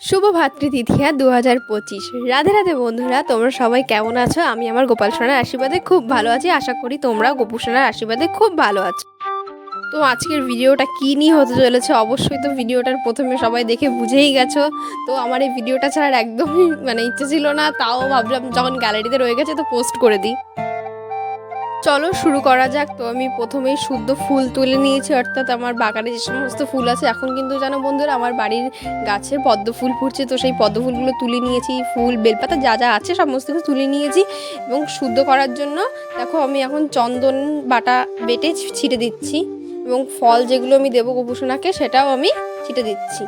শুভ ভাতৃতীয়া 2025। রাধে রাধে বন্ধুরা, তোমরা সবাই কেমন আছো? আমি আমার গোপাল সোনার আশীর্বাদে খুব ভালো আছি। আশা করি তোমরা গোপু সোনার আশীর্বাদে খুব ভালো আছো। তো আজকের ভিডিওটা কী নিয়ে হতে চলেছে অবশ্যই তো ভিডিওটার প্রথমে সবাই দেখে বুঝেই গেছো। তো আমার এই ভিডিওটা ছাড়ার একদমই ইচ্ছে ছিল না, তাও ভাবলাম যখন গ্যালারিতে রয়ে গেছে তো পোস্ট করে দিই। চলো শুরু করা যাক। তো আমি প্রথমেই শুদ্ধ ফুল তুলে নিয়েছি, অর্থাৎ আমার বাগানে যে সমস্ত ফুল আছে। এখন কিন্তু জানো বন্ধুরা, আমার বাড়ির গাছে পদ্ম ফুল ফুটছে, তো সেই পদ্ম ফুলগুলো তুলে নিয়েছি। ফুল বেলপাতা যা যা আছে সমস্ত কিছু তুলে নিয়েছি। এবং শুদ্ধ করার জন্য দেখো আমি এখন চন্দন বাটা বেটে ছিটে দিচ্ছি, এবং ফল যেগুলো আমি দেবো গোপুসোনাকে সেটাও আমি ছিটে দিচ্ছি।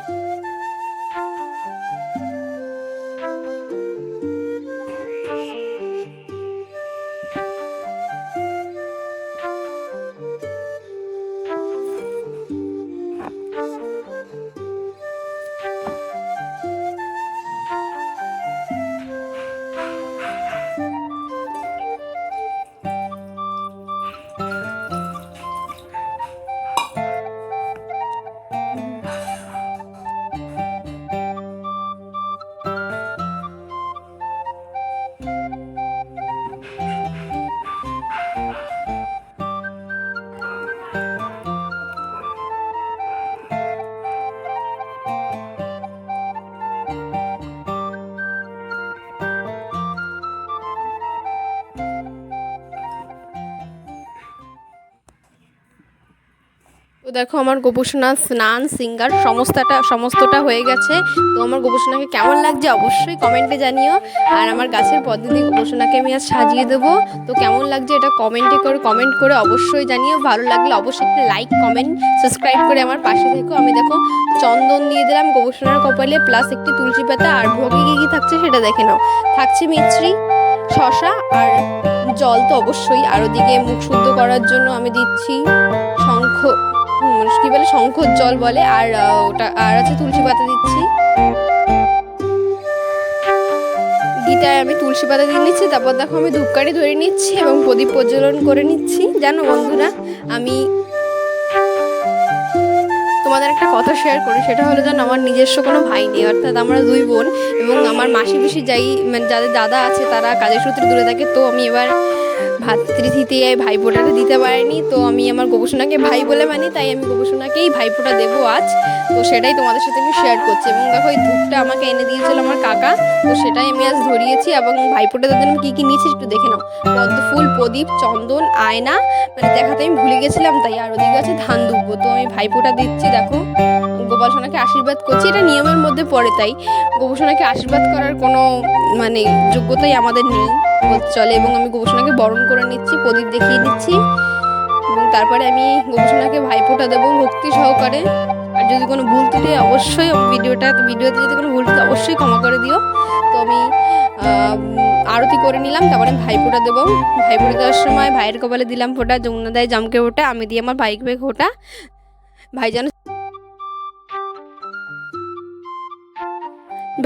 তো দেখো আমার গোপুসোনার স্নান সিঙ্গার সমস্তটা হয়ে গেছে। তো আমার গোপুসোনাকে কেমন লাগছে অবশ্যই কমেন্টে জানিও। আর আমার গাছের পদ্ধতি গোপুসোনাকে আমি আজ সাজিয়ে দেবো। তো কেমন লাগছে এটা কমেন্ট করে অবশ্যই জানিও। ভালো লাগলে অবশ্যই একটা লাইক কমেন্ট সাবস্ক্রাইব করে আমার পাশে থেকো। আমি দেখো চন্দন দিয়ে দিলাম গোপুসোনার কপালে, প্লাস একটি তুলসী পাতা। আর ভোগে কী থাকছে সেটা দেখে নাও। থাকছে মিছরি, শশা আর জল তো অবশ্যই। আর ওদিকে মুখ শুদ্ধ করার জন্য আমি দিচ্ছি কী বলে শঙ্খর জল বলে, আর ওটা আর আছে তুলসী পাতা দিচ্ছি। গীতায় আমি তুলসী পাতা দিয়ে নিচ্ছি। তারপর দেখো আমি ধূপকাঠি ধরে নিচ্ছি এবং প্রদীপ প্রজ্বলন করে নিচ্ছি। জানো বন্ধুরা, আমি তোমাদের একটা কথা শেয়ার করি, সেটা হলো যেন আমার নিজস্ব কোনো ভাই নেই, অর্থাৎ আমরা দুই বোন। এবং আমার মাসি পিসি যাদের দাদা আছে তারা কাজের সূত্রে দূরে থাকে। তো আমি এবার ভাতৃতীয়ায় ভাইফোঁটাটা দিতে পারিনি। তো আমি আমার গোপুসোনাকে ভাই বলে মানি, তাই আমি গোপুসোনাকেই ভাইফোঁটা দেবো আজ। তো সেটাই তোমাদের সাথে আমি শেয়ার করছি। এবং দেখো এই ধূপটা আমাকে এনে দিয়েছিল আমার কাকা, তো সেটাই আমি আজ ধরিয়েছি। এবং ভাইফোঁটা তাদের আমি কী কী নিয়েছি একটু দেখে নাও। পদ্ম ফুল, প্রদীপ, চন্দন, আয়না, দেখাতে আমি ভুলে গেছিলাম তাই। আর ওদিকে আছে ধান দুব্বো। তো আমি ভাইফোঁটা দিচ্ছি, দেখো গোপাল সোনাকে আশীর্বাদ করছি। এটা নিয়মের মধ্যে পড়ে, তাই গোপুসোনাকে আশীর্বাদ করার কোনো যোগ্যতাই আমাদের নেই বলতে চলে। এবং আমি গোপুসোনাকে বরণ করে নিচ্ছি, প্রদীপ দেখিয়ে নিচ্ছি। এবং তারপরে আমি গোপুসোনাকে ভাইফোঁটা দেবো ভক্তি সহকারে। আর যদি কোনো ভুল ত্রুটি অবশ্যই ভিডিওতে যদি কোনো ভুল ত্রুটি অবশ্যই ক্ষমা করে দিও। তো আমি আরতি করে নিলাম, তারপরে ভাইফোঁটা দেবো। ভাইফোঁটা দেওয়ার সময় ভাইয়ের কপালে দিলাম ফোঁটা, যমুনা দেয় জামকে ফোঁটা, আমি দিয়ে আমার ভাইকে ফোঁটা।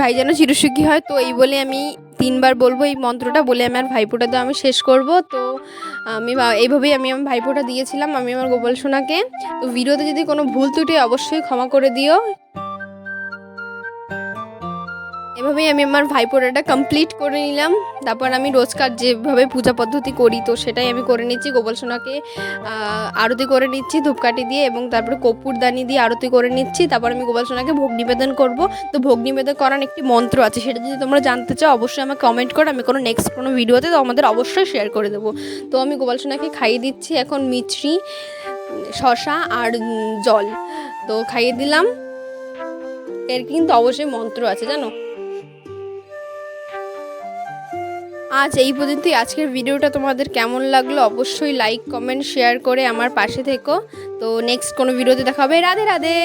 ভাই যেন চিরসুখী হয়। তো এই বলে আমি 3বার বলবো এই মন্ত্রটা, বলে আমার ভাইফোঁটা দিয়ে আমি শেষ করব। তো আমি এইভাবেই আমি আমার ভাইফোঁটা দিয়েছিলাম আমি আমার গোপাল সোনাকে। তো ভিডিওতে যদি কোনো ভুল ত্রুটি অবশ্যই ক্ষমা করে দিও। এভাবেই আমি আমার ভাইফোঁটাটা কমপ্লিট করে নিলাম। তারপর আমি রোজকার যেভাবে পূজা পদ্ধতি করি তো সেটাই আমি করে নিচ্ছি। গোপাল সোনাকে আরতি করে নিচ্ছি ধূপকাঠি দিয়ে, এবং তারপরে কর্পূরদানি দিয়ে আরতি করে নিচ্ছি। তারপর আমি গোপাল সোনাকে ভোগ নিবেদন করব। তো ভোগ নিবেদন করার একটি মন্ত্র আছে, সেটা যদি তোমরা জানতে চাও অবশ্যই আমাকে কমেন্ট করো। আমি নেক্সট কোনো ভিডিওতে তো আমাদের অবশ্যই শেয়ার করে দেবো। তো আমি গোপাল সোনাকে খাইয়ে দিচ্ছি এখন মিছরি, শশা আর জল। তো খাইয়ে দিলাম। এর কিন্তু অবশ্যই মন্ত্র আছে জানো। আজ এই পর্যন্তই। আজকের ভিডিওটা তোমাদের কেমন লাগলো অবশ্যই লাইক কমেন্ট শেয়ার করে আমার পাশে থেকো। তো নেক্সট কোনো ভিডিওতে দেখা হবে। রাধে রাধে।